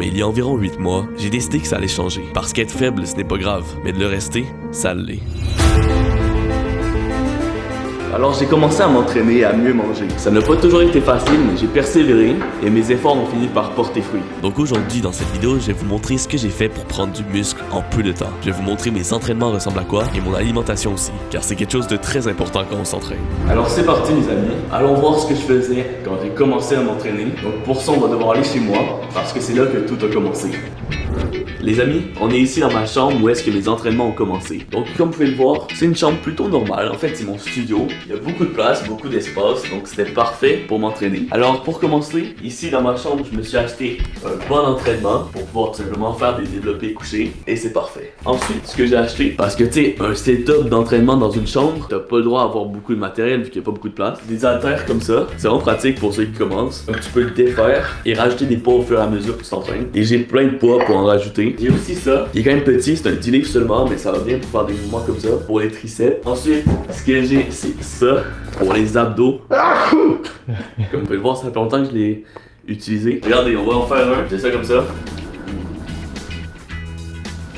Mais il y a environ 8 mois, j'ai décidé que ça allait changer. Parce qu'être faible, ce n'est pas grave, mais de le rester, ça l'est. Alors j'ai commencé à m'entraîner et à mieux manger. Ça n'a pas toujours été facile, mais j'ai persévéré et mes efforts ont fini par porter fruit. Donc aujourd'hui, dans cette vidéo, je vais vous montrer ce que j'ai fait pour prendre du muscle en peu de temps. Je vais vous montrer mes entraînements ressemblent à quoi et mon alimentation aussi, car c'est quelque chose de très important quand on s'entraîne. Alors c'est parti mes amis, allons voir ce que je faisais quand j'ai commencé à m'entraîner. Donc pour ça, on va devoir aller chez moi, parce que c'est là que tout a commencé. Les amis, on est ici dans ma chambre où est-ce que mes entraînements ont commencé. Donc comme vous pouvez le voir, c'est une chambre plutôt normale. En fait, c'est mon studio. Il y a beaucoup de place, beaucoup d'espace, donc c'était parfait pour m'entraîner. Alors pour commencer, ici dans ma chambre, je me suis acheté un banc d'entraînement pour pouvoir tout simplement faire des développés couchés. Et c'est parfait. Ensuite, ce que j'ai acheté, parce que tu sais, un setup d'entraînement dans une chambre, t'as pas le droit à avoir beaucoup de matériel vu qu'il n'y a pas beaucoup de place. Des haltères comme ça, c'est vraiment pratique pour ceux qui commencent. Donc tu peux le défaire et rajouter des poids au fur et à mesure que tu t'entraînes. Et j'ai plein de poids pour en rajouter. J'ai aussi ça, qui est quand même petit, c'est un 10 livres seulement, mais ça va bien pour faire des mouvements comme ça, pour les triceps. Ensuite, ce que j'ai, c'est ça, pour les abdos. Comme vous pouvez le voir, ça fait longtemps que je l'ai utilisé. Regardez, on va en faire un, j'ai ça comme ça.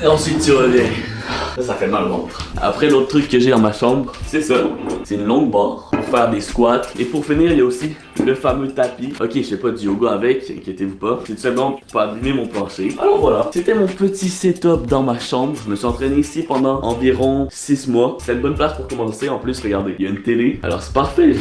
Et ensuite, tu reviens. Ça fait mal au ventre. Après, l'autre truc que j'ai dans ma chambre, c'est ça. C'est une longue barre pour faire des squats. Et pour finir, il y a aussi le fameux tapis. Ok, je fais pas du yoga avec, inquiétez-vous pas. C'est tout simplement pour abîmer mon plancher. Alors voilà, c'était mon petit setup dans ma chambre. Je me suis entraîné ici pendant environ 6 mois. C'est une bonne place pour commencer. En plus, regardez, il y a une télé. Alors c'est parfait.